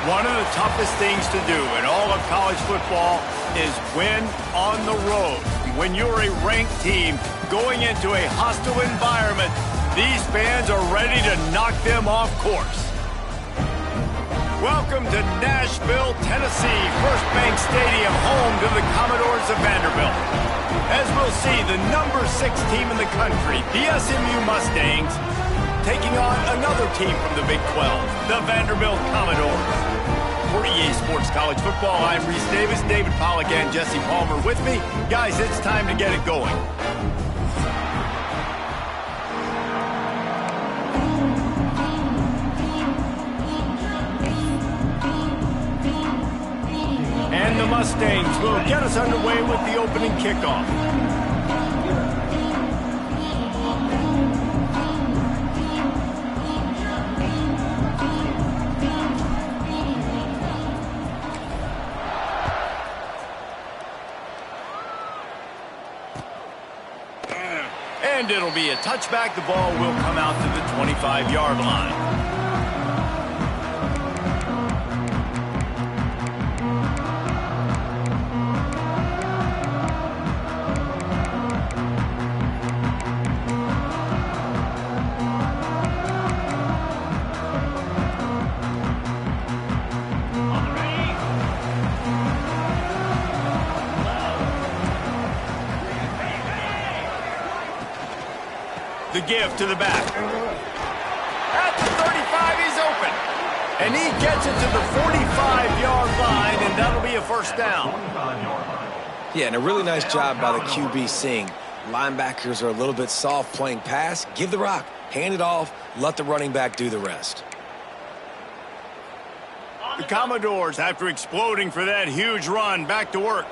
One of the toughest things to do in all of college football is win on the road. When you're a ranked team going into a hostile environment, these fans are ready to knock them off course. Welcome to Nashville, Tennessee, First Bank Stadium, home to the Commodores of Vanderbilt. As we'll see, the number 6 team in the country, the SMU Mustangs, taking on another team from the Big 12, the Vanderbilt Commodores. For EA Sports College Football, I'm Reese Davis, David Pollack, and Jesse Palmer with me. Guys, it's time to get it going. And the Mustangs will get us underway with the opening kickoff. And it'll be a touchback. The ball will come out to the 25-yard line. The give to the back. At the 35, he's open. And he gets it to the 45-yard line, and that'll be a first down. Yeah, and a really nice job by the QB seeing. Linebackers are a little bit soft playing pass. Give the rock, hand it off, let the running back do the rest. The Commodores, after exploding for that huge run, back to work.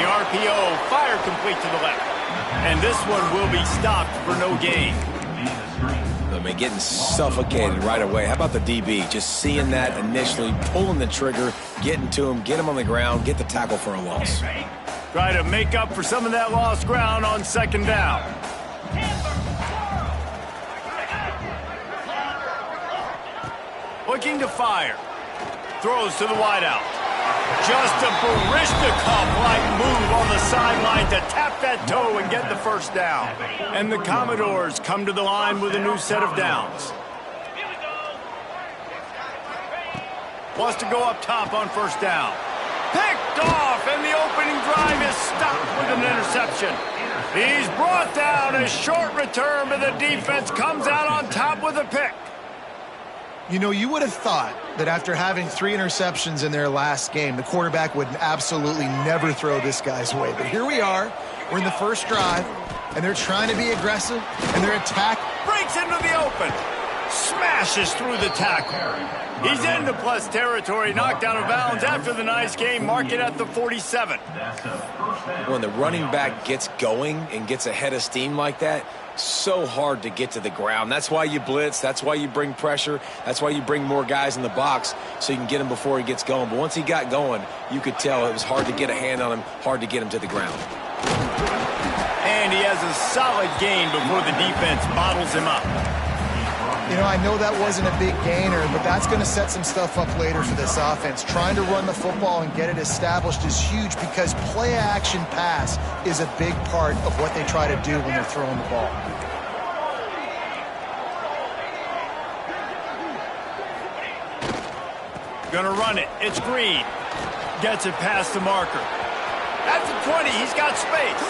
RPO, fire complete to the left. And this one will be stopped for no gain. I mean, getting suffocated right away. How about the DB? Just seeing that initially, pulling the trigger, getting to him, get him on the ground, get the tackle for a loss. Try to make up for some of that lost ground on second down. Looking to fire. Throws to the wideout. Just a Barishnikov-like move on the sideline to tap that toe and get the first down. And the Commodores come to the line with a new set of downs. Wants to go up top on first down. Picked off, and the opening drive is stopped with an interception. He's brought down. A short return, but the defense comes out on top with a pick. You know, you would have thought that after having 3 interceptions in their last game, the quarterback would absolutely never throw this guy's way. But here we are. We're in the first drive, and they're trying to be aggressive, and their attack breaks into the open. Smashes through the tackle. He's into plus territory, knocked out of bounds after the nice game. Mark it at the 47. When the running back gets going and gets ahead of steam like that, so hard to get to the ground. That's why you blitz. That's why you bring pressure. That's why you bring more guys in the box so you can get him before he gets going. But once he got going, you could tell it was hard to get a hand on him, hard to get him to the ground. And he has a solid gain before the defense bottles him up. You know, I know that wasn't a big gainer, but that's going to set some stuff up later for this offense. Trying to run the football and get it established is huge because play-action pass is a big part of what they try to do when they're throwing the ball. Gonna run it. It's Green. Gets it past the marker. At the 20, he's got space.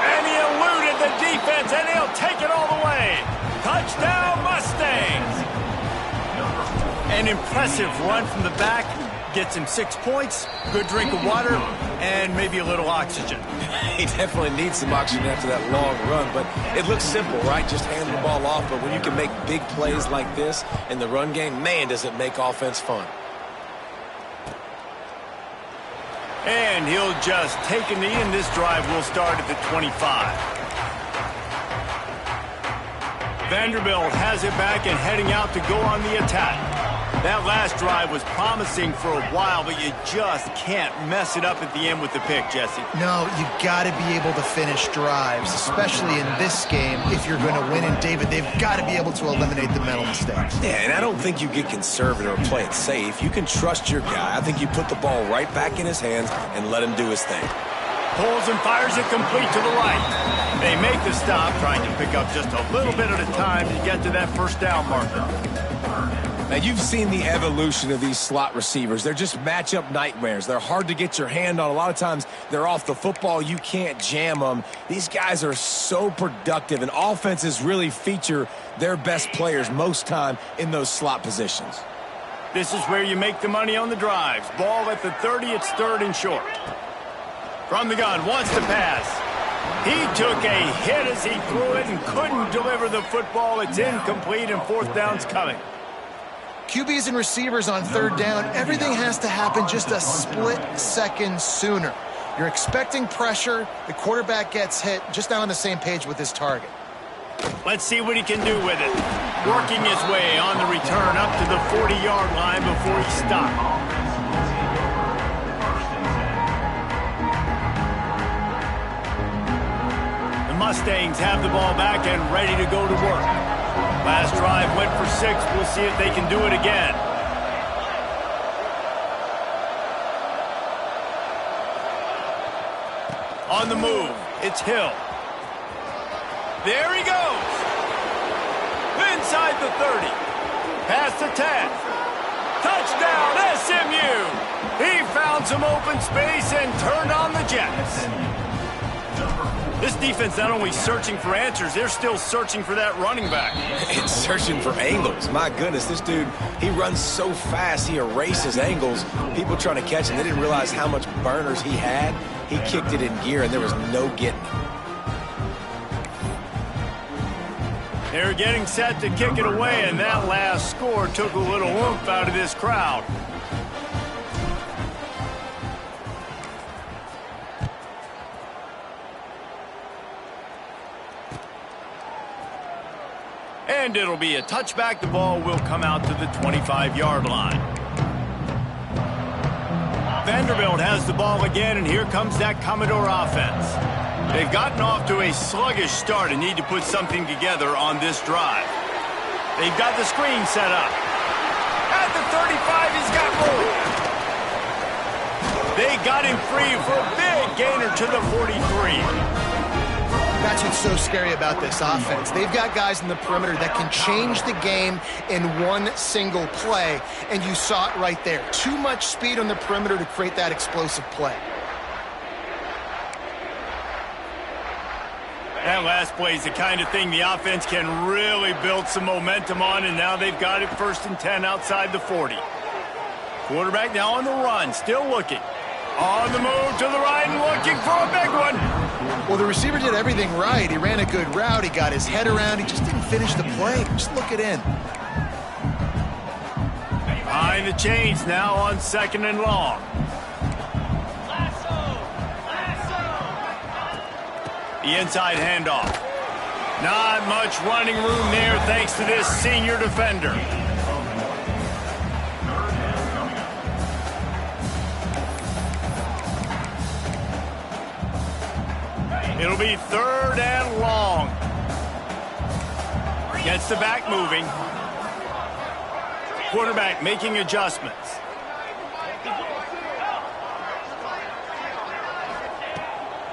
And he eluded the defense, and he'll take it all the way. Touchdown, Mustangs! An impressive run from the back. Gets him 6 points, good drink of water, and maybe a little oxygen. He definitely needs some oxygen after that long run, but it looks simple, right? Just hand the ball off, but when you can make big plays like this in the run game, man, does it make offense fun. And he'll just take a knee, and this drive will start at the 25. Vanderbilt has it back and heading out to go on the attack. That last drive was promising for a while, but you just can't mess it up at the end with the pick, Jesse. No, you got to be able to finish drives, especially in this game if you're going to win. And, David, they've got to be able to eliminate the mental mistakes. Yeah, and I don't think you get conservative or play it safe. You can trust your guy. I think you put the ball right back in his hands and let him do his thing. Pulls and fires it complete to the right. They make the stop, trying to pick up just a little bit at a time to get to that first down marker. Now, you've seen the evolution of these slot receivers. They're just matchup nightmares. They're hard to get your hand on. A lot of times, they're off the football. You can't jam them. These guys are so productive, and offenses really feature their best players most time in those slot positions. This is where you make the money on the drives. Ball at the 30, it's 3rd and short. From the gun, wants to pass. He took a hit as he threw it and couldn't deliver the football. It's incomplete, and 4th down's coming. QBs and receivers on 3rd down, everything has to happen just a split second sooner. You're expecting pressure, the quarterback gets hit, just not on the same page with his target. Let's see what he can do with it. Working his way on the return up to the 40-yard line before he stopped. The Mustangs have the ball back and ready to go to work. Last drive went for 6. We'll see if they can do it again. On the move, it's Hill. There he goes. Inside the 30. Past the 10. Touchdown, SMU. He found some open space and turned on the Jets. This defense not only searching for answers, they're still searching for that running back. And searching for angles. My goodness, this dude, he runs so fast, he erases angles. People trying to catch him, they didn't realize how much burners he had. He kicked it in gear, and there was no getting him. They're getting set to kick it away, and that last score took a little oomph out of this crowd. And it'll be a touchback. The ball will come out to the 25-yard line. Vanderbilt has the ball again, and here comes that Commodore offense. They've gotten off to a sluggish start and need to put something together on this drive. They've got the screen set up. At the 35, he's got room. They got him free for a big gainer to the 43. That's what's so scary about this offense. They've got guys in the perimeter that can change the game in one single play, and you saw it right there. Too much speed on the perimeter to create that explosive play. That last play is the kind of thing the offense can really build some momentum on, and now they've got it 1st and 10 outside the 40. Quarterback now on the run, still looking. On the move to the right and looking for a big one. Well, the receiver did everything right. He ran a good route. He got his head around. He just didn't finish the play. Just look it in. Behind the chains now on 2nd and long. The inside handoff. Not much running room there thanks to this senior defender. It'll be 3rd and long. Gets the back moving. Quarterback making adjustments.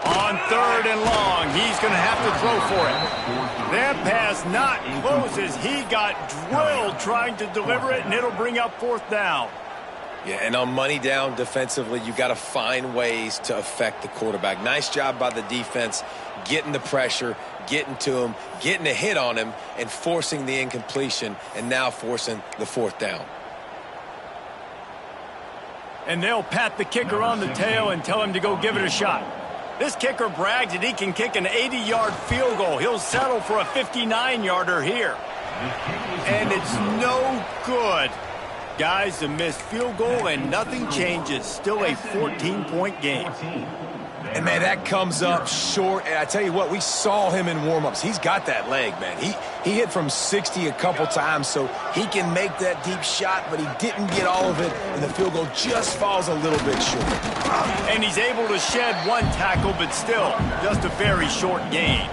On 3rd and long, he's going to have to throw for it. That pass not close as he got drilled trying to deliver it, and it'll bring up 4th down. Yeah, and on money down defensively, you got to find ways to affect the quarterback. Nice job by the defense, getting the pressure, getting to him, getting a hit on him, and forcing the incompletion, and now forcing the 4th down. And they'll pat the kicker on the tail and tell him to go give it a shot. This kicker brags that he can kick an 80-yard field goal. He'll settle for a 59-yarder here. And it's no good. Guys, a missed field goal and nothing changes. Still a 14-point game. And, man, that comes up short. And I tell you what, we saw him in warm-ups. He's got that leg, man. He hit from 60 a couple times, so he can make that deep shot, but he didn't get all of it, and the field goal just falls a little bit short. And he's able to shed one tackle, but still just a very short gain.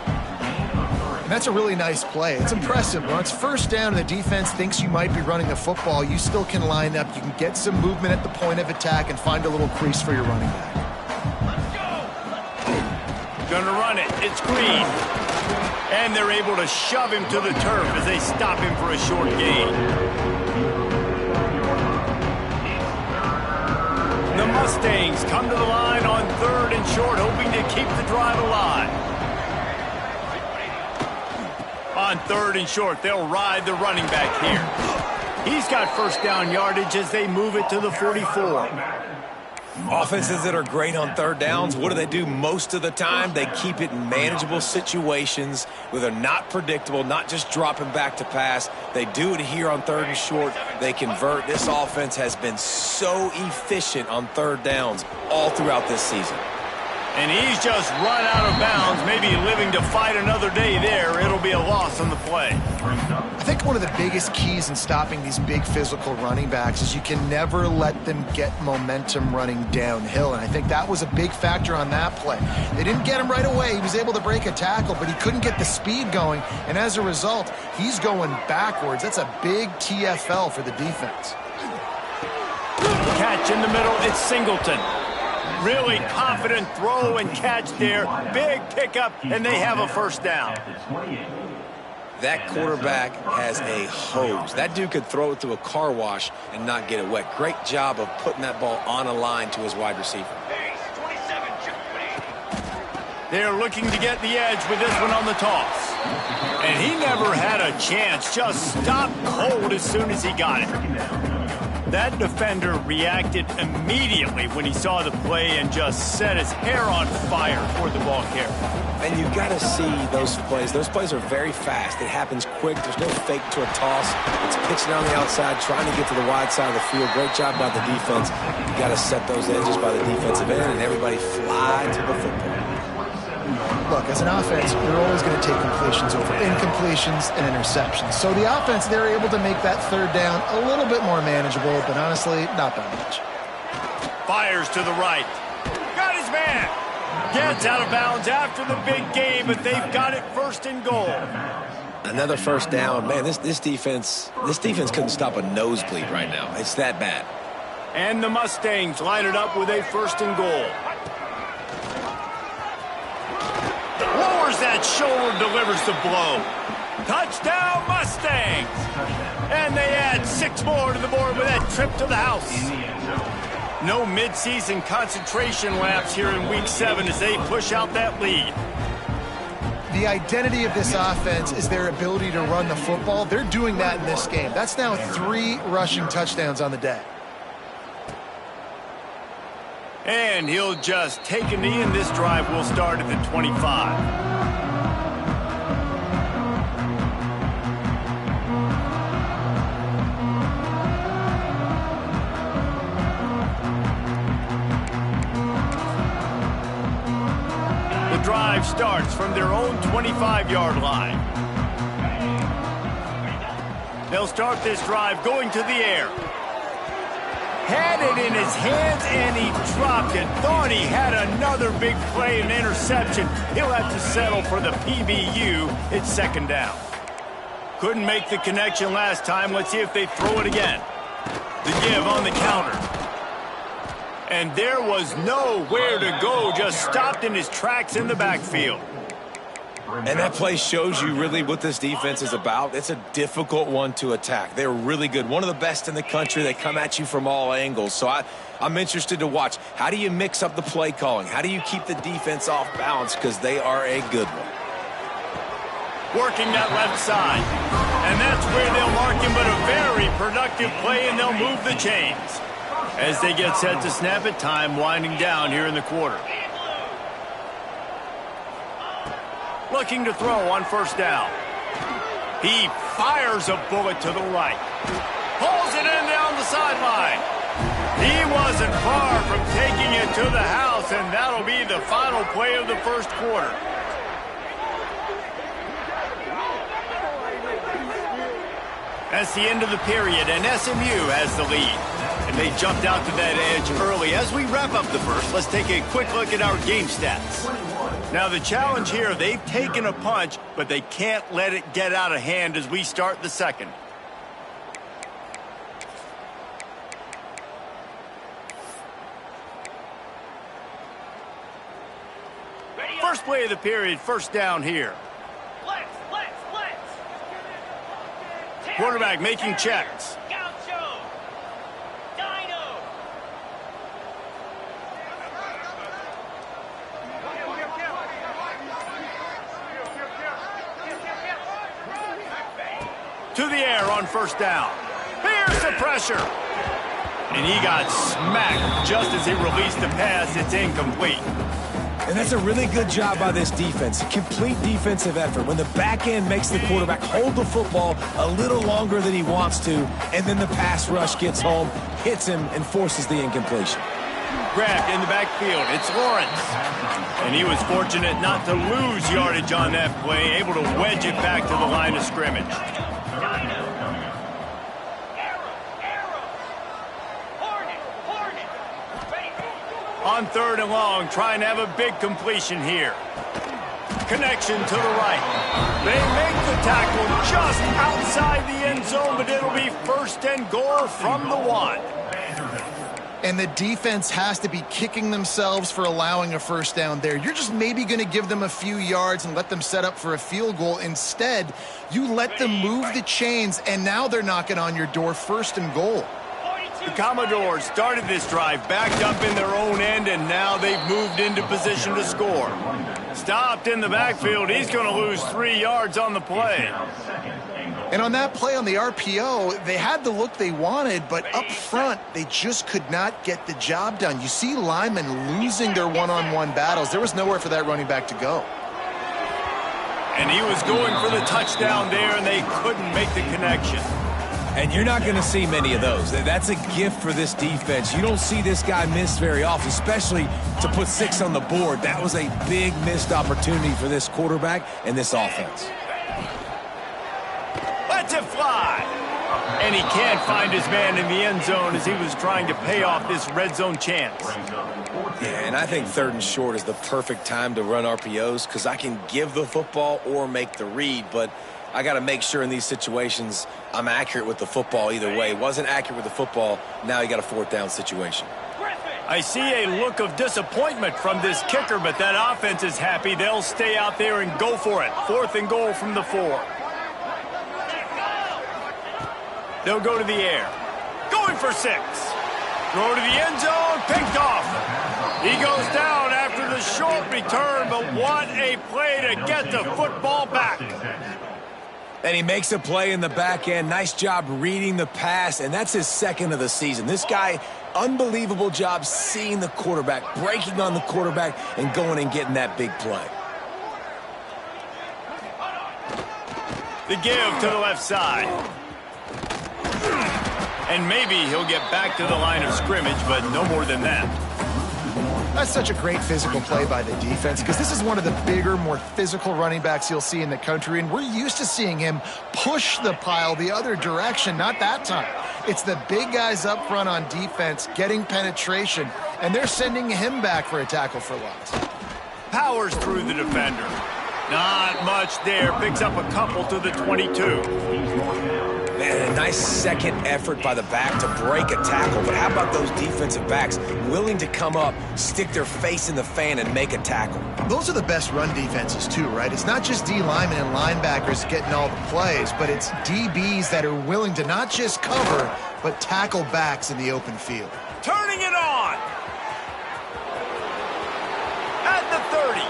And that's a really nice play. It's impressive. When it's first down and the defense thinks you might be running the football, you still can line up. You can get some movement at the point of attack and find a little crease for your running back. Gonna run it. It's Green. And they're able to shove him to the turf as they stop him for a short gain. The Mustangs come to the line on 3rd and short, hoping to keep the drive alive. On 3rd and short, they'll ride the running back here. He's got first down yardage as they move it to the 44. Offenses that are great on 3rd downs, what do most of the time? They keep it in manageable situations where they're not predictable, not just dropping back to pass. They do it here on 3rd and short. They convert. This offense has been so efficient on 3rd downs all throughout this season. And he's just run out of bounds, maybe living to fight another day there. It'll be a loss on the play. I think one of the biggest keys in stopping these big physical running backs is you can never let them get momentum running downhill. And I think that was a big factor on that play. They didn't get him right away. He was able to break a tackle, but he couldn't get the speed going. And as a result, he's going backwards. That's a big TFL for the defense. Catch in the middle. It's Singleton. Really confident throw and catch there. Big pickup, and they have a first down. That quarterback has a hose. That dude could throw it through a car wash and not get it wet. Great job of putting that ball on a line to his wide receiver. They're looking to get the edge with this one on the toss. And he never had a chance. Just stopped cold as soon as he got it. That defender reacted immediately when he saw the play and just set his hair on fire for the ball carrier. And you've got to see those plays. Those plays are very fast. It happens quick. There's no fake to a toss. It's pitching on the outside, trying to get to the wide side of the field. Great job by the defense. You got to set those edges by the defensive end, and everybody fly to the football. Look, as an offense, you're always going to take completions over incompletions and interceptions. So the offense, they're able to make that 3rd down a little bit more manageable, but honestly, not that much. Fires to the right. Got his man. Gets out of bounds after the big game, but they've got it 1st and goal. Another first down. Man, this defense couldn't stop a nosebleed right now. It's that bad. And the Mustangs line it up with a 1st and goal. Lowers that shoulder, delivers the blow. Touchdown, Mustangs! And they add 6 more to the board with that trip to the house. No midseason concentration laps here in Week 7 as they push out that lead. The identity of this offense is their ability to run the football. They're doing that in this game. That's now 3 rushing touchdowns on the day. And he'll just take a knee, and this drive will start at the 25. The drive starts from their own 25-yard line. They'll start this drive going to the air. Had it in his hands, and he dropped it. Thought he had another big play and interception. He'll have to settle for the PBU. It's 2nd down. Couldn't make the connection last time. Let's see if they throw it again. The give on the counter. And there was nowhere to go. Just stopped in his tracks in the backfield. And that play shows you really what this defense is about. It's a difficult one to attack. They're really good. One of the best in the country. They come at you from all angles. So I'm interested to watch. How do you mix up the play calling? How do you keep the defense off balance? Because they are a good one. Working that left side. And that's where they'll mark him, but a very productive play, and they'll move the chains. As they get set to snap it, time winding down here in the quarter. Looking to throw on 1st down. He fires a bullet to the right. Pulls it in down the sideline. He wasn't far from taking it to the house, and that'll be the final play of the first quarter. That's the end of the period, and SMU has the lead. And they jumped out to that edge early. As we wrap up the first, let's take a quick look at our game stats. Now, the challenge here, they've taken a punch, but they can't let it get out of hand as we start the second. First play of the period, first down here. Quarterback making checks. To the air on first down. Here's the pressure. And he got smacked just as he released the pass. It's incomplete. And that's a really good job by this defense. A complete defensive effort. When the back end makes the quarterback hold the football a little longer than he wants to, and then the pass rush gets home, hits him, and forces the incompletion. Grabbed in the backfield. It's Lawrence. And he was fortunate not to lose yardage on that play, able to wedge it back to the line of scrimmage. On third and long, trying to have a big completion here. Connection to the right. They make the tackle just outside the end zone, but it'll be first and goal from the 1. And the defense has to be kicking themselves for allowing a first down there. You're just maybe going to give them a few yards and let them set up for a field goal. Instead, you let them move the chains, and now they're knocking on your door, first and goal. The Commodores started this drive backed up in their own end, and now they've moved into position to score. Stopped in the backfield. He's going to lose 3 yards on the play. And on that play on the RPO, they had the look they wanted, but up front, they just could not get the job done. You see linemen losing their one-on-one battles. There was nowhere for that running back to go. And he was going for the touchdown there, and they couldn't make the connection. And you're not going to see many of those. That's a gift for this defense. You don't see this guy miss very often, especially to put 6 on the board. That was a big missed opportunity for this quarterback and this offense. Lets it fly. And he can't find his man in the end zone as he was trying to pay off this red zone chance. Yeah, and I think third and short is the perfect time to run RPOs because I can give the football or make the read, but I got to make sure in these situations I'm accurate with the football either way. Wasn't accurate with the football, now you got a fourth down situation. I see a look of disappointment from this kicker, but that offense is happy. They'll stay out there and go for it. Fourth and goal from the 4. They'll go to the air. Going for 6. Throw to the end zone, picked off. He goes down after the short return, but what a play to get the football back. And he makes a play in the back end. Nice job reading the pass, and that's his second of the season. This guy, unbelievable job seeing the quarterback, breaking on the quarterback, and going and getting that big play. The give to the left side. And maybe he'll get back to the line of scrimmage, but no more than that. That's such a great physical play by the defense because this is one of the bigger, more physical running backs you'll see in the country, and we're used to seeing him push the pile the other direction. Not that time. It's the big guys up front on defense getting penetration, and they're sending him back for a tackle for loss. Powers through the defender. Not much there. Picks up a couple to the 22. Man, a nice second effort by the back to break a tackle. But how about those defensive backs willing to come up, stick their face in the fan, and make a tackle? Those are the best run defenses too, right? It's not just D linemen and linebackers getting all the plays, but it's DBs that are willing to not just cover, but tackle backs in the open field. Turning it on. At the 30.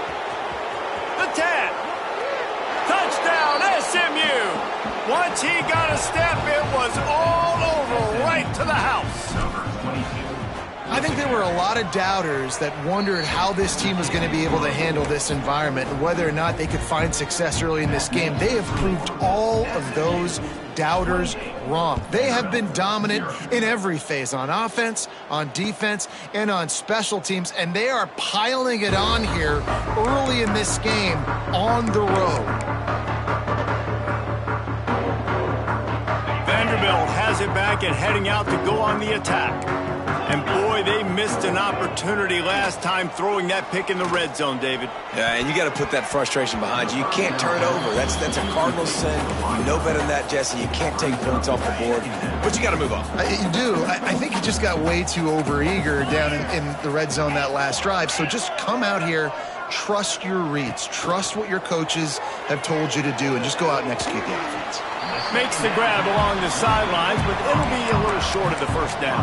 The 10. Touchdown, SMU. Once he got a step, it was all over, right to the house. I think there were a lot of doubters that wondered how this team was going to be able to handle this environment and whether or not they could find success early in this game. They have proved all of those doubters wrong. They have been dominant in every phase, on offense, on defense, and on special teams, and they are piling it on here early in this game on the road. Vanderbilt has it back and heading out to go on the attack. And boy, they missed an opportunity last time throwing that pick in the red zone, David. Yeah, and you got to put that frustration behind you. You can't turn it over. That's a cardinal sin. You know better than that, Jesse. You can't take points off the board, but you got to move on. You do. I think you just got way too overeager down in the red zone that last drive. So just come out here, trust your reads, trust what your coaches have told you to do, and just go out and execute the offense. Makes the grab along the sidelines, but it'll be a little short of the first down.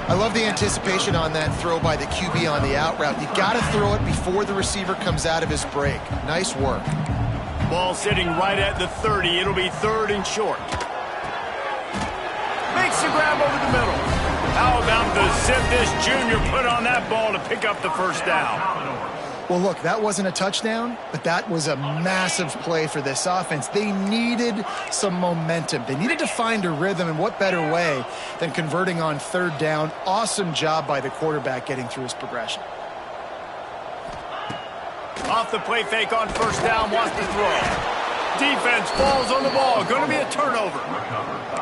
I love the anticipation on that throw by the QB on the out route. You got to throw it before the receiver comes out of his break. Nice work. Ball sitting right at the 30. It'll be 3rd and short. Makes the grab over the middle. How about the zip this junior put on that ball to pick up the first down? Well, look, that wasn't a touchdown, but that was a massive play for this offense. They needed some momentum. They needed to find a rhythm, and what better way than converting on 3rd down. Awesome job by the quarterback getting through his progression. Off the play fake on 1st down, wants to throw. Defense falls on the ball. Going to be a turnover.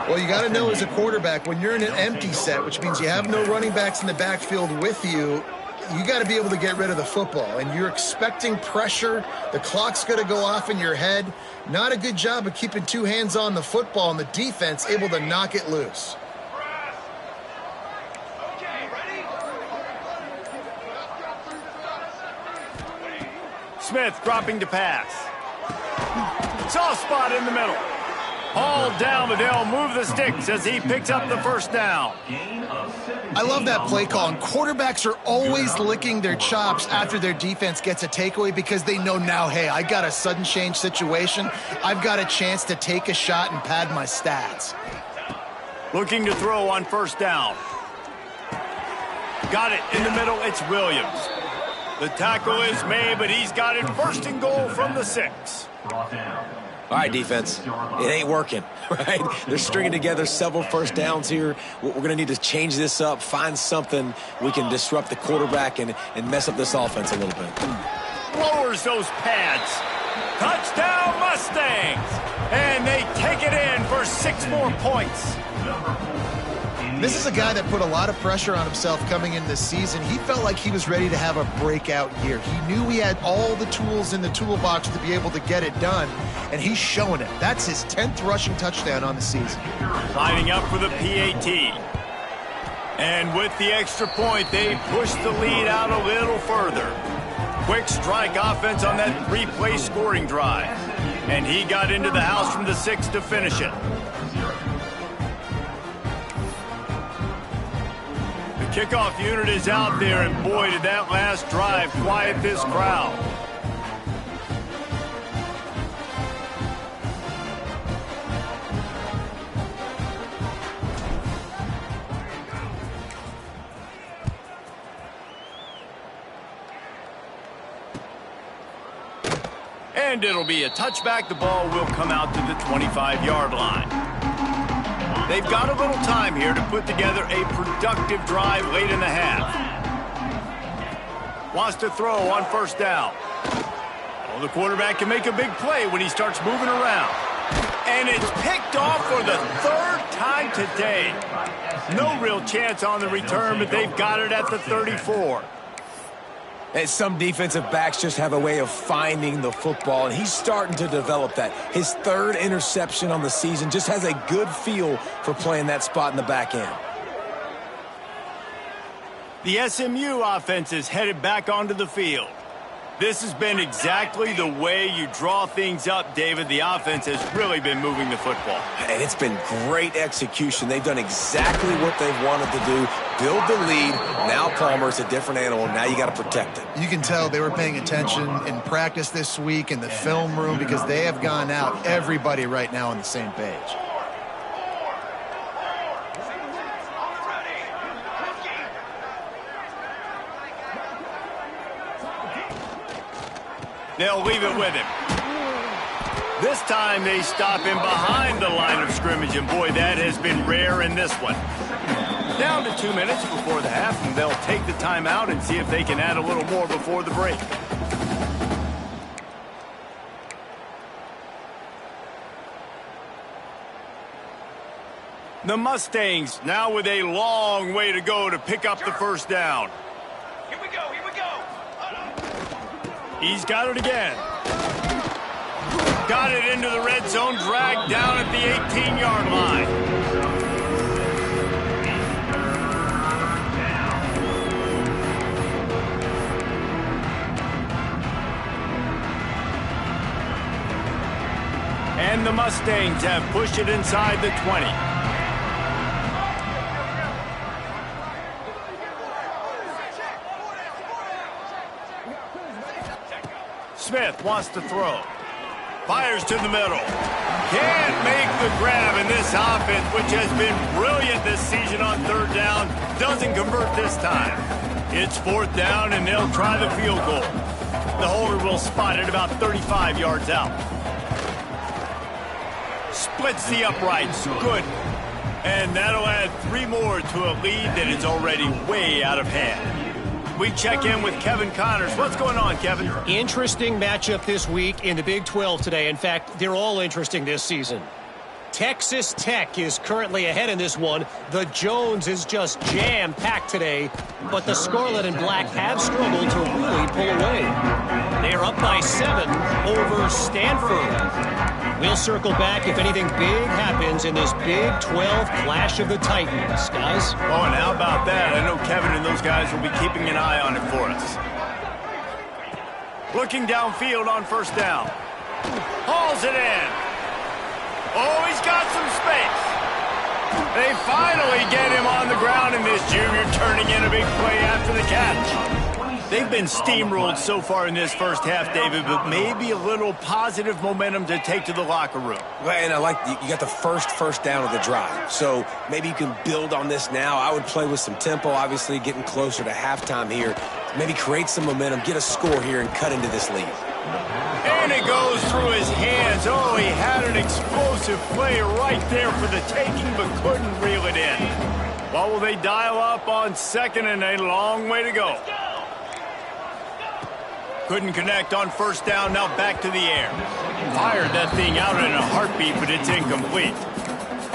Well, you got to know as a quarterback, when you're in an empty set, which means you have no running backs in the backfield with you, you got to be able to get rid of the football, and you're expecting pressure. The clock's going to go off in your head. Not a good job of keeping 2 hands on the football, and the defense able to knock it loose. Smith dropping to pass. Soft spot in the middle. All down, but they'll move the sticks as he picks up the first down. I love that play call, and quarterbacks are always licking their chops after their defense gets a takeaway because they know now, hey, I got a sudden change situation. I've got a chance to take a shot and pad my stats. Looking to throw on 1st down. Got it in the middle. It's Williams. The tackle is made, but he's got it 1st and goal from the 6. All right, defense, it ain't working, right? They're stringing together several first downs here. We're going to need to change this up, find something we can disrupt the quarterback and mess up this offense a little bit. Lowers those pads. Touchdown, Mustangs! And they take it in for 6 more points. This is a guy that put a lot of pressure on himself coming in this season. He felt like he was ready to have a breakout year. He knew he had all the tools in the toolbox to be able to get it done, and he's showing it. That's his 10th rushing touchdown on the season. Lining up for the PAT. And with the extra point, they push the lead out a little further. Quick strike offense on that 3-play scoring drive. And he got into the house from the 6 to finish it. Kickoff unit is out there, and boy, did that last drive quiet this crowd. And it'll be a touchback. The ball will come out to the 25-yard line. They've got a little time here to put together a productive drive late in the half. Wants to throw on 1st down. Well, the quarterback can make a big play when he starts moving around. And it's picked off for the 3rd time today. No real chance on the return, but they've got it at the 34. And some defensive backs just have a way of finding the football, and he's starting to develop that. His 3rd interception on the season, just has a good feel for playing that spot in the back end. The SMU offense is headed back onto the field. This has been exactly the way you draw things up, David. The offense has really been moving the football. And it's been great execution. They've done exactly what they've wanted to do. Build the lead. Now Palmer's a different animal. Now you got to protect it. You can tell they were paying attention in practice this week in the film room because they have gone out, everybody right now on the same page. They'll leave it with him. This time they stop him behind the line of scrimmage, and boy, that has been rare in this one. Down to 2 minutes before the half, and they'll take the timeout and see if they can add a little more before the break. The Mustangs now with a long way to go to pick up the first down. Here we go, here we go. He's got it again. Got it into the red zone, dragged down at the 18-yard line. And the Mustangs have pushed it inside the 20. Smith wants to throw. Fires to the middle. Can't make the grab in this offense, which has been brilliant this season on third down. Doesn't convert this time. It's fourth down, and they'll try the field goal. The holder will spot it about 35 yards out. Splits the uprights. Good. And that'll add 3 more to a lead that is already way out of hand. We check in with Kevin Connors. What's going on, Kevin? Interesting matchup this week in the Big 12 today. In fact, they're all interesting this season. Texas Tech is currently ahead in this one. The Jones is just jam-packed today, but the Scarlet and Black have struggled to really pull away. They are up by 7 over Stanford. We'll circle back if anything big happens in this Big 12 Clash of the Titans, guys. Oh, and how about that? I know Kevin and those guys will be keeping an eye on it for us. Looking downfield on first down. Hauls it in. Oh, he's got some space. They finally get him on the ground, and this junior turning in a big play after the catch. They've been steamrolled so far in this first half, David, but maybe a little positive momentum to take to the locker room. Well, and I like you got the first down of the drive, so maybe you can build on this now. I would play with some tempo, obviously getting closer to halftime here. Maybe create some momentum, get a score here, and cut into this lead. And it goes through his hands. Oh, he had an explosive play right there for the taking, but couldn't reel it in. What will they dial up on second, and a long way to go? Couldn't connect on first down, now back to the air. Fired that thing out in a heartbeat, but it's incomplete.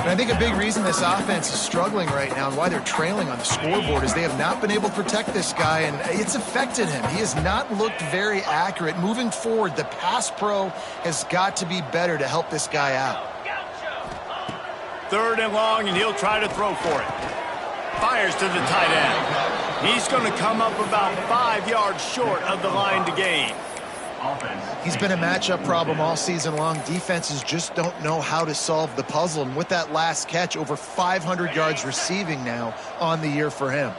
And I think a big reason this offense is struggling right now and why they're trailing on the scoreboard is they have not been able to protect this guy, and it's affected him. He has not looked very accurate. Moving forward, the pass pro has got to be better to help this guy out. Third and long, and he'll try to throw for it. Fires to the tight end. He's going to come up about 5 yards short of the line to gain. He's been a matchup problem all season long. Defenses just don't know how to solve the puzzle. And with that last catch, over 500 yards receiving now on the year for him.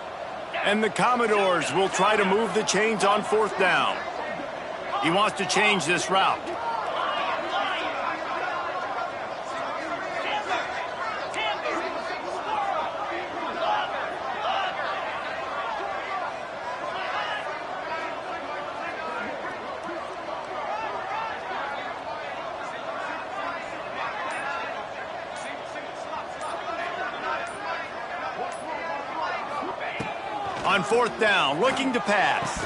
And the Commodores will try to move the chains on fourth down. He wants to change this route. On fourth down, looking to pass.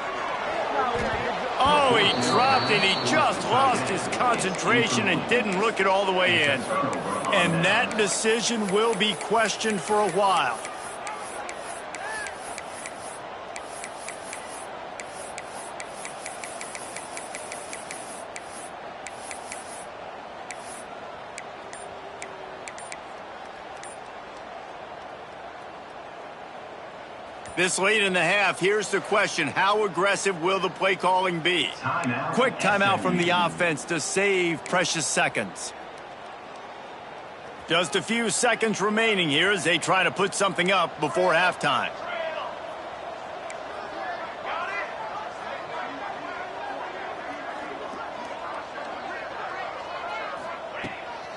Oh, he dropped it. He just lost his concentration and didn't look it all the way in. And that decision will be questioned for a while. This late in the half, here's the question. How aggressive will the play calling be? Quick timeout from the offense to save precious seconds. Just a few seconds remaining here as they try to put something up before halftime.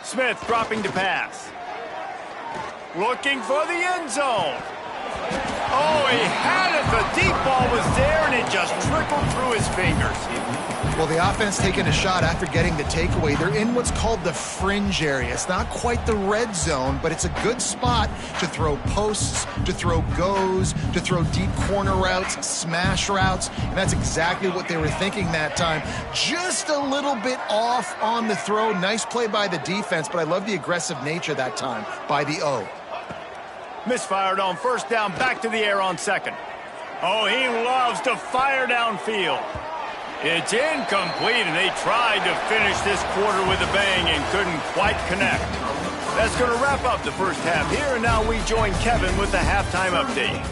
Smith dropping to pass. Looking for the end zone. Oh, he had it. The deep ball was there, and it just trickled through his fingers. Well, the offense taking a shot after getting the takeaway. They're in what's called the fringe area. It's not quite the red zone, but it's a good spot to throw posts, to throw goes, to throw deep corner routes, smash routes, and that's exactly what they were thinking that time. Just a little bit off on the throw. Nice play by the defense, but I love the aggressive nature that time by the O. Misfired on first down, back to the air on second. Oh, he loves to fire downfield. It's incomplete, and they tried to finish this quarter with a bang and couldn't quite connect. That's going to wrap up the first half here, and now we join Kevin with the halftime update.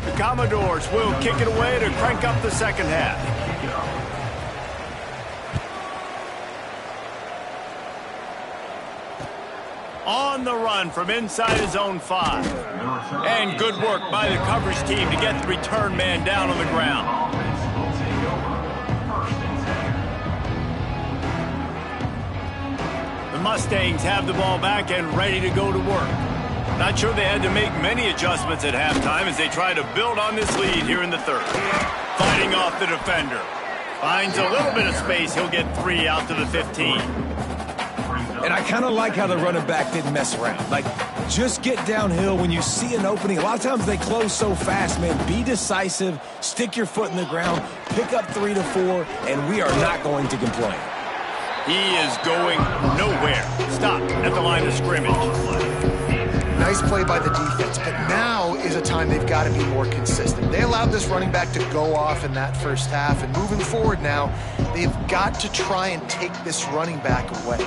The Commodores will kick it away to crank up the second half. On the run from inside his own 5. And good work by the coverage team to get the return man down on the ground. The Mustangs have the ball back and ready to go to work. Not sure they had to make many adjustments at halftime as they try to build on this lead here in the third. Fighting off the defender. Finds a little bit of space. He'll get 3 out to the 15. And I kind of like how the running back didn't mess around. Like, just get downhill when you see an opening. A lot of times they close so fast, man. Be decisive, stick your foot in the ground, pick up 3 to 4, and we are not going to complain. He is going nowhere. Stop at the line of scrimmage. Nice play by the defense, but now is a time they've got to be more consistent. They allowed this running back to go off in that first half, and moving forward now, they've got to try and take this running back away.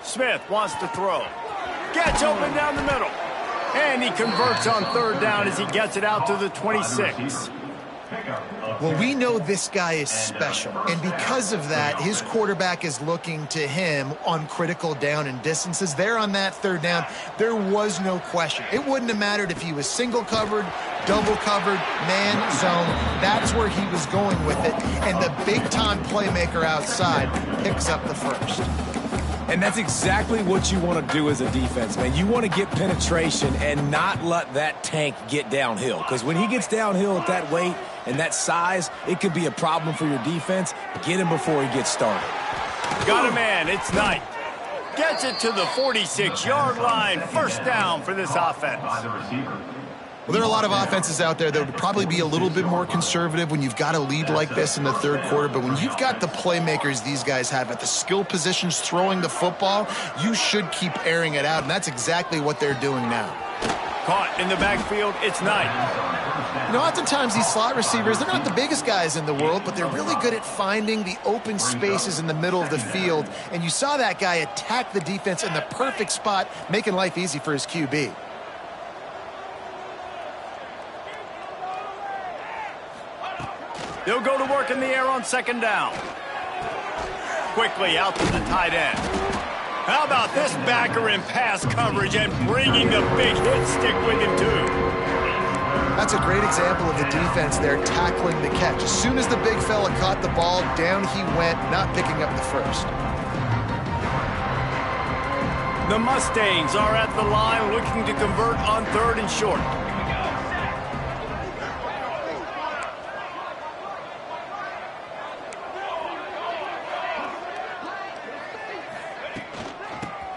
Smith wants to throw. Gets open down the middle. And he converts on third down as he gets it out to the 26. Well, we know this guy is special, and because of that, his quarterback is looking to him on critical down and distances. There on that third down, there was no question. It wouldn't have mattered if he was single covered, double covered, man zone. That's where he was going with it, and the big-time playmaker outside picks up the first. And that's exactly what you want to do as a defense, man. You want to get penetration and not let that tank get downhill. Because when he gets downhill at that weight and that size, it could be a problem for your defense. Get him before he gets started. Got a man. It's Knight. Gets it to the 46-yard line. First down for this offense. Well, there are a lot of offenses out there that would probably be a little bit more conservative when you've got a lead like this in the third quarter. But when you've got the playmakers these guys have at the skill positions throwing the football, you should keep airing it out. And that's exactly what they're doing now. Caught in the backfield, it's Knight. You know, oftentimes these slot receivers, they're not the biggest guys in the world, but they're really good at finding the open spaces in the middle of the field. And you saw that guy attack the defense in the perfect spot, making life easy for his QB. They'll go to work in the air on second down. Quickly out to the tight end. How about this backer in pass coverage and bringing the big hit stick with him too? That's a great example of the defense there tackling the catch. As soon as the big fella caught the ball, down he went, not picking up the first. The Mustangs are at the line looking to convert on third and short.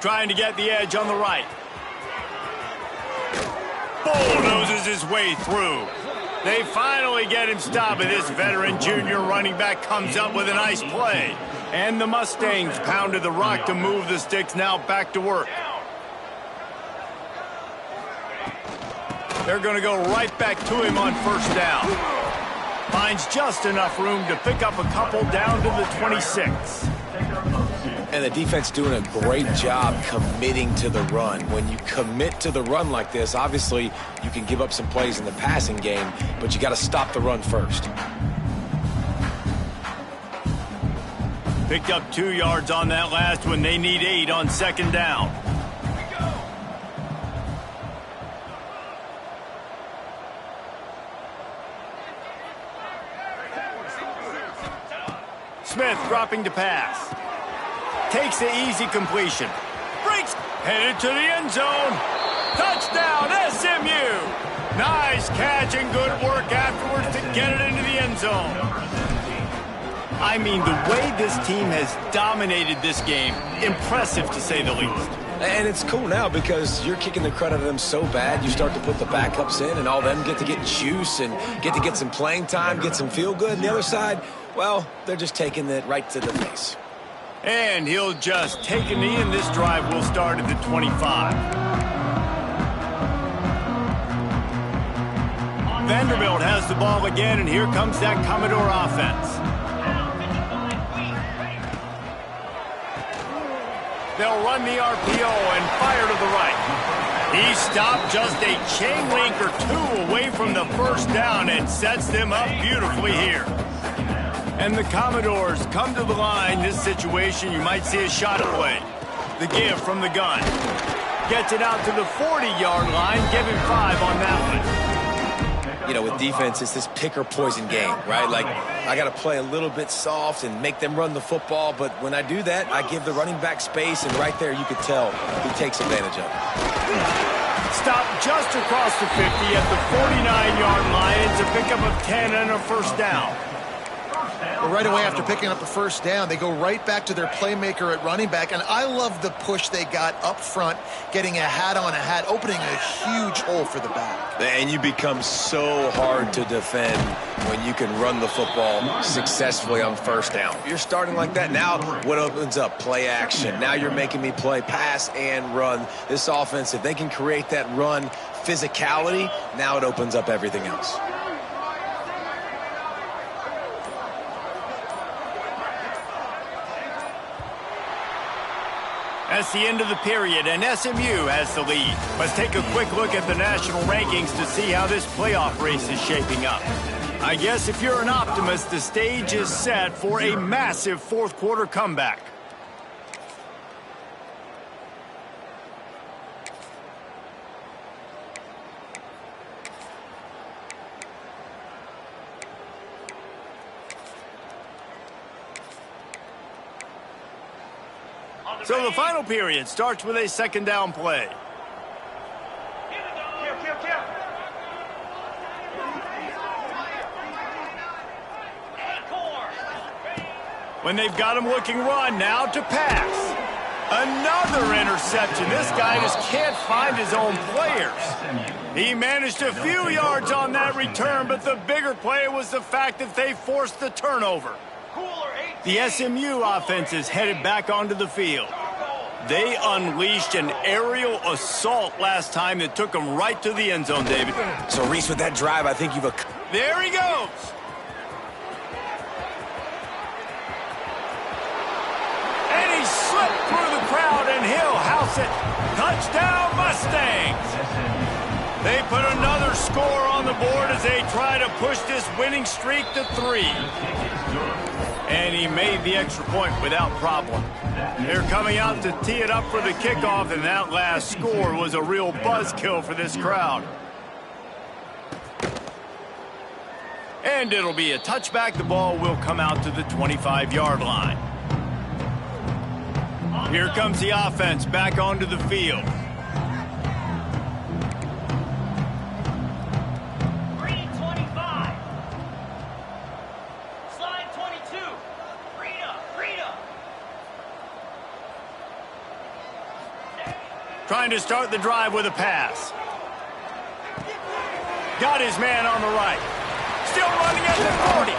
Trying to get the edge on the right. Bulldozes his way through. They finally get him stopped, and this veteran junior running back comes up with a nice play. And the Mustangs pounded the rock to move the sticks, now back to work. They're going to go right back to him on first down. Finds just enough room to pick up a couple down to the 26. And the defense doing a great job committing to the run. When you commit to the run like this, obviously you can give up some plays in the passing game, but you got to stop the run first. Picked up 2 yards on that last one. They need 8 on second down. Smith dropping to pass. Takes the easy completion. Breaks. Headed to the end zone. Touchdown, SMU. Nice catch and good work afterwards to get it into the end zone. I mean, the way this team has dominated this game, impressive to say the least. And it's cool now because you're kicking the crud out of them so bad, you start to put the backups in, and all them get to get juice and get to get some playing time, get some feel good. And the other side, well, they're just taking it right to the face. And he'll just take a knee, and this drive will start at the 25. Vanderbilt has the ball again, and here comes that Commodore offense. They'll run the RPO and fire to the right. He stopped just a chain link or two away from the first down and sets them up beautifully here. And the Commodores come to the line. This situation, you might see a shot play. The give from the gun. Gets it out to the 40-yard line. Give him 5 on that one. You know, with defense, it's this pick or poison game, right? Like, I got to play a little bit soft and make them run the football, but when I do that, I give the running back space, and right there you could tell he takes advantage of it. Stop just across the 50 at the 49-yard line. It's a pickup of 10 and a first down. Well, right away after picking up a first down, they go right back to their playmaker at running back, and I love the push they got up front, getting a hat on a hat, opening a huge hole for the back. And you become so hard to defend when you can run the football successfully on first down. You're starting like that. Now what opens up? Play action. Now you're making me play pass and run. This offense, if they can create that run physicality, now it opens up everything else. That's the end of the period, and SMU has the lead. Let's take a quick look at the national rankings to see how this playoff race is shaping up. I guess if you're an optimist, the stage is set for a massive fourth-quarter comeback. So the final period starts with a second down play. When they've got him looking run, now to pass. Another interception. This guy just can't find his own players. He managed a few yards on that return, but the bigger play was the fact that they forced the turnover. The SMU offense is headed back onto the field. They unleashed an aerial assault last time that took them right to the end zone, David. So, Reese, with that drive, I think you've... There he goes. And he slipped through the crowd, and he'll house it. Touchdown, Mustangs. They put another score on the board as they try to push this winning streak to 3. And he made the extra point without problem. They're coming out to tee it up for the kickoff, and that last score was a real buzzkill for this crowd. And it'll be a touchback. The ball will come out to the 25-yard line. Here comes the offense back onto the field. Trying to start the drive with a pass. Got his man on the right. Still running at the 40.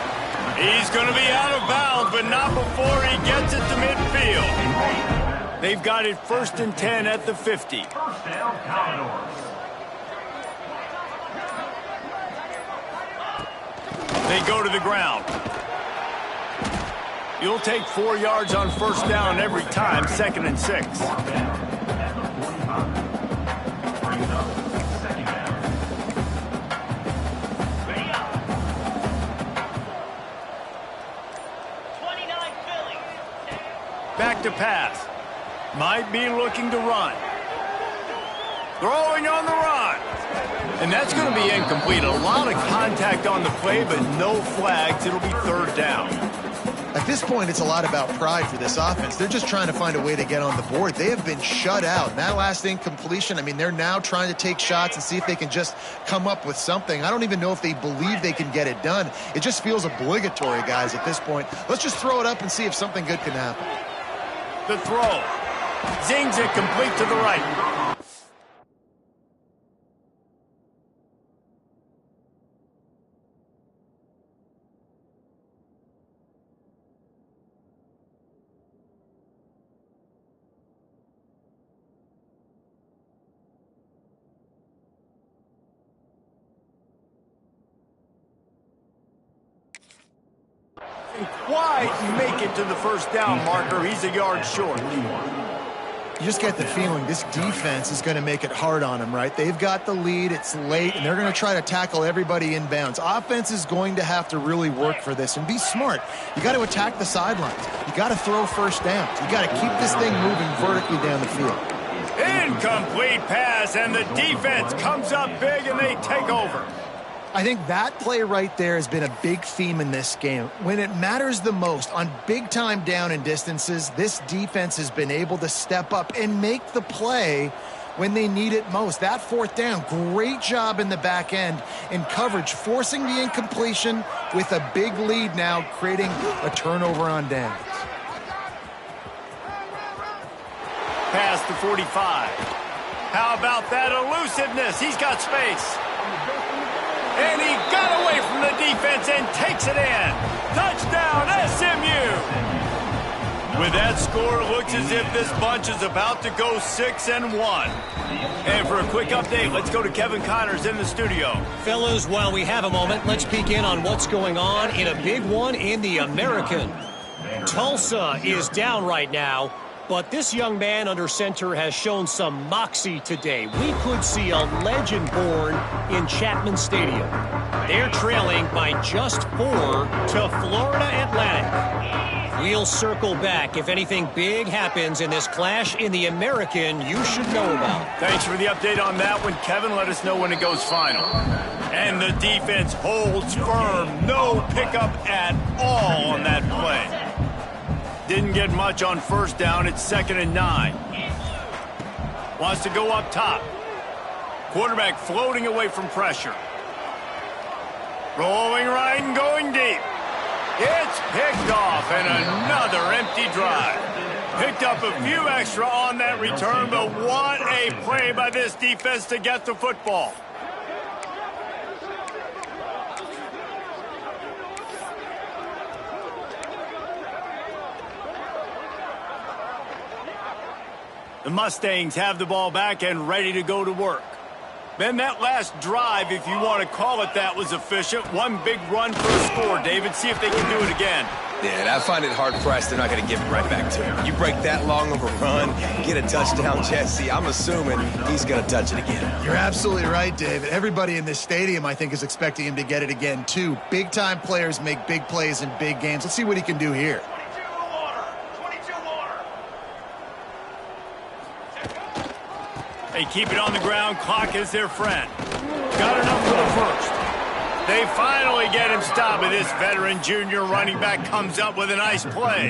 He's going to be out of bounds, but not before he gets it to midfield. They've got it 1st and 10 at the 50. First down, Commodores. They go to the ground. You'll take 4 yards on first down every time, 2nd and 6. Back to pass. Might be looking to run. Throwing on the run. And that's going to be incomplete. A lot of contact on the play, but no flags. It'll be 3rd down. At this point, it's a lot about pride for this offense. They're just trying to find a way to get on the board. They have been shut out. And that last incompletion, I mean, they're now trying to take shots and see if they can just come up with something. I don't even know if they believe they can get it done. It just feels obligatory, guys, at this point. Let's just throw it up and see if something good can happen. The throw. Zings it complete to the right. Quite make it to the first down marker. He's a yard short. You just get the feeling this defense is going to make it hard on them, right? They've got the lead. It's late, and they're going to try to tackle everybody inbounds. Offense is going to have to really work for this and be smart. You got to attack the sidelines. You got to throw first downs. You got to keep this thing moving vertically down the field. Incomplete pass, and the defense comes up big, and they take over. I think that play right there has been a big theme in this game. When it matters the most, on big-time down and distances, this defense has been able to step up and make the play when they need it most. That fourth down, great job in the back end in coverage, forcing the incompletion with a big lead now, creating a turnover on downs. Pass to 45. How about that elusiveness? He's got space. And he got away from the defense and takes it in. Touchdown, SMU. With that score, it looks as if this bunch is about to go 6-1. And for a quick update, let's go to Kevin Connors in the studio. Fellas, while we have a moment, let's peek in on what's going on in a big one in the American. Tulsa is down right now, but this young man under center has shown some moxie today. We could see a legend born in Chapman Stadium. They're trailing by just 4 to Florida Atlantic. We'll circle back. If anything big happens in this clash in the American, you should know about. Thanks for the update on that one, Kevin. Let us know when it goes final. And the defense holds firm. No pickup at all on that play. Didn't get much on first down. It's 2nd and 9. Wants to go up top. Quarterback floating away from pressure. Rolling right and going deep. It's picked off, and another empty drive. Picked up a few extra on that return, but what a play by this defense to get the football. The Mustangs have the ball back and ready to go to work. Then that last drive, if you want to call it that, was efficient. One big run for a score, David. See if they can do it again. Yeah, I find it hard-pressed. They're not going to give it right back to him. You break that long of a run, get a touchdown, Jesse, I'm assuming he's going to touch it again. You're absolutely right, David. Everybody in this stadium, I think, is expecting him to get it again, too. Big-time players make big plays in big games. Let's see what he can do here. They keep it on the ground. Clock is their friend. Got enough for the first. They finally get him stopped, but this veteran junior running back comes up with a nice play.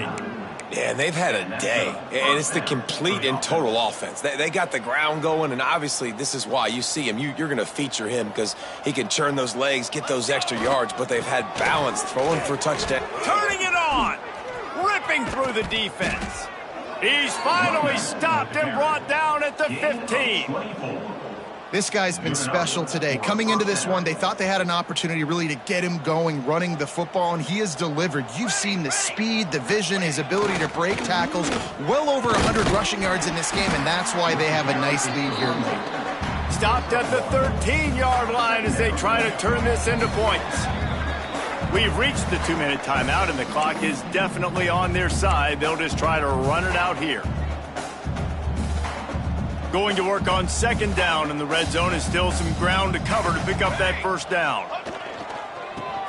Yeah, they've had a day, and it's the complete and total offense. They got the ground going, and obviously this is why you see him. You're going to feature him because he can churn those legs, get those extra yards, but they've had balance, throwing for a touchdown. Turning it on, ripping through the defense. He's finally stopped and brought down at the 15. This guy's been special today. Coming into this one, they thought they had an opportunity really to get him going, running the football, and he has delivered. You've seen the speed, the vision, his ability to break tackles. Well over 100 rushing yards in this game, and that's why they have a nice lead here late. Stopped at the 13-yard line as they try to turn this into points. We've reached the 2-minute timeout, and the clock is definitely on their side. They'll just try to run it out here. Going to work on 2nd down, and the red zone is still some ground to cover to pick up that first down.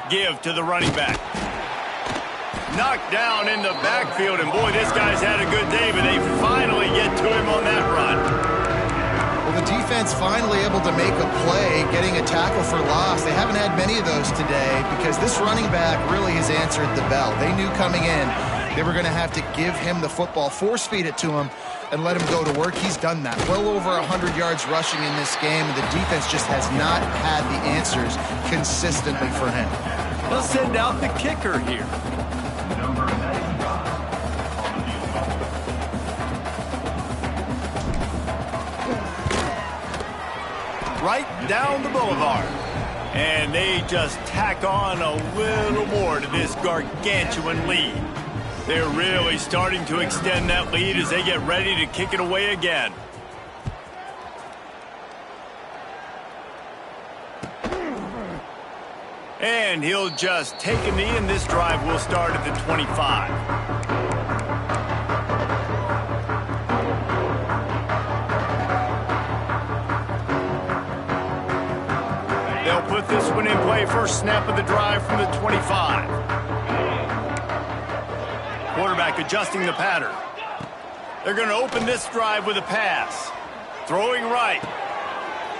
Give to the running back. Knocked down in the backfield, and boy, this guy's had a good day, but they finally get to him on that run. Well, the defense finally able to make a play, getting a tackle for loss. They haven't had many of those today because this running back really has answered the bell. They knew coming in they were going to have to give him the football, force feed it to him, and let him go to work. He's done that. Well over 100 yards rushing in this game, and the defense just has not had the answers consistently for him. They'll send out the kicker here. Number 95 on the field. Right down the boulevard. And they just tack on a little more to this gargantuan lead. They're really starting to extend that lead as they get ready to kick it away again. And he'll just take a knee, and this drive will start at the 25. They'll put this one in play. First snap of the drive from the 25. Quarterback adjusting the pattern. They're going to open this drive with a pass. Throwing right.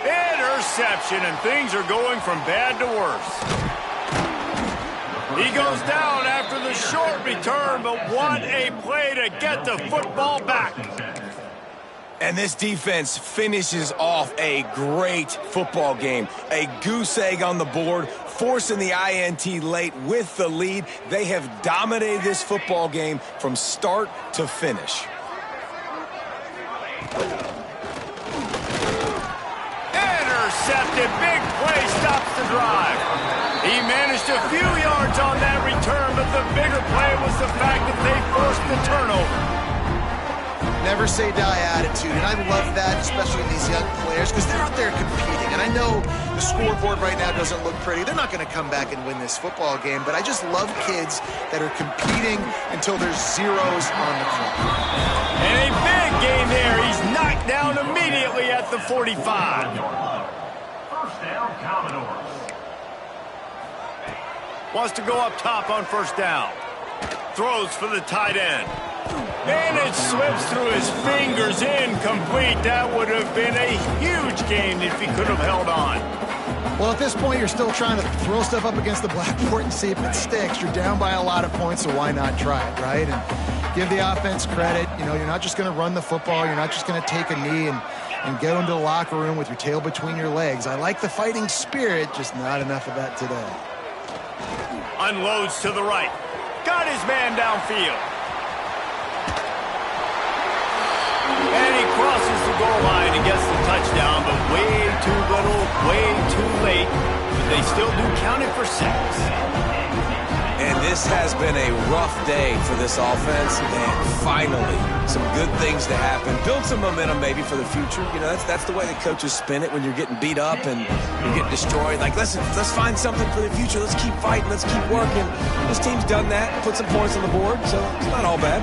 Interception, and things are going from bad to worse. He goes down after the short return, but what a play to get the football back. And this defense finishes off a great football game. A goose egg on the board, forcing the INT late with the lead. They have dominated this football game from start to finish. Intercepted. Big play stops the drive. He managed a few yards on that return, but the bigger play was the fact that they forced the turnover. Never say die attitude, and I love that, especially in these young players, because they're out there competing. And I know the scoreboard right now doesn't look pretty. They're not going to come back and win this football game, but I just love kids that are competing until there's zeros on the clock. And a big gain there. He's knocked down immediately at the 45. First down, Commodores. Wants to go up top on first down. Throws for the tight end. And it slips through his fingers, incomplete. That would have been a huge gain if he could have held on. Well, at this point, you're still trying to throw stuff up against the blackboard and see if it sticks. You're down by a lot of points, so why not try it, right? And give the offense credit. You know, you're not just going to run the football. You're not just going to take a knee and get into the locker room with your tail between your legs. I like the fighting spirit, just not enough of that today. Unloads to the right. Got his man downfield. And he crosses the goal line and gets the touchdown, but way too little, way too late. But they still do count it for 6. And this has been a rough day for this offense, and finally, some good things to happen. Build some momentum maybe for the future. You know, that's the way the coaches spin it when you're getting beat up and you're getting destroyed. Like, listen, let's find something for the future. Let's keep fighting. Let's keep working. This team's done that, put some points on the board, so it's not all bad.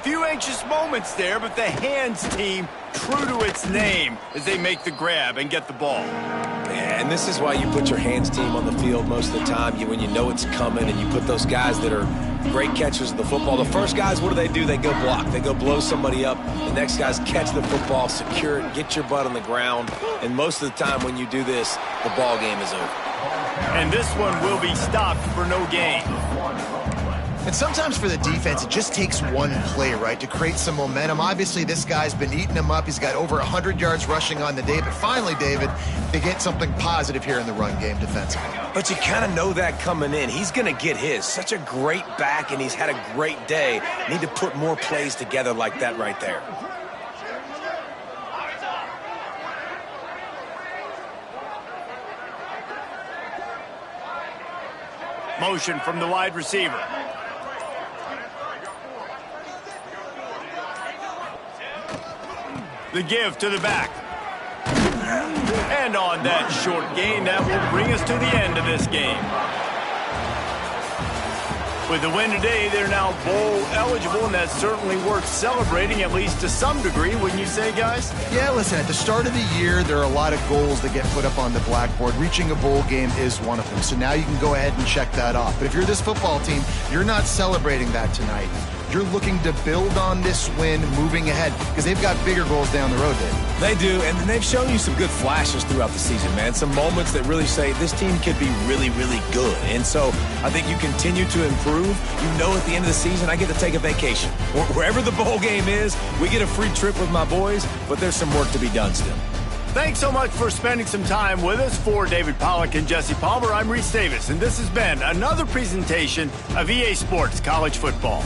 Few anxious moments there, but the hands team true to its name as they make the grab and get the ball. Yeah, and this is why you put your hands team on the field most of the time. When you know it's coming, and you put those guys that are great catchers of the football. The first guys, what do? They go block. They go blow somebody up. The next guys catch the football, secure it, get your butt on the ground. And most of the time when you do this, the ball game is over. And this one will be stopped for no gain. And sometimes for the defense, it just takes one play, right, to create some momentum. Obviously, this guy's been eating him up. He's got over 100 yards rushing on the day. But finally, David, they get something positive here in the run game defensively. But you kind of know that coming in. He's going to get his. Such a great back, and he's had a great day. Need to put more plays together like that right there. Motion from the wide receiver. The give to the back. And on that short gain, that will bring us to the end of this game. With the win today, they're now bowl eligible, and that's certainly worth celebrating, at least to some degree, wouldn't you say, guys? Yeah, listen, at the start of the year, there are a lot of goals that get put up on the blackboard. Reaching a bowl game is one of them, so now you can go ahead and check that off. But if you're this football team, you're not celebrating that tonight. you're looking to build on this win moving ahead because they've got bigger goals down the road, Dave. They do, and they've shown you some good flashes throughout the season, man. Some moments that really say this team could be really, really good. And so I think you continue to improve. You know, at the end of the season, I get to take a vacation. Wherever the bowl game is, we get a free trip with my boys, but there's some work to be done still. Thanks so much for spending some time with us. For David Pollack and Jesse Palmer, I'm Reese Davis, and this has been another presentation of EA Sports College Football.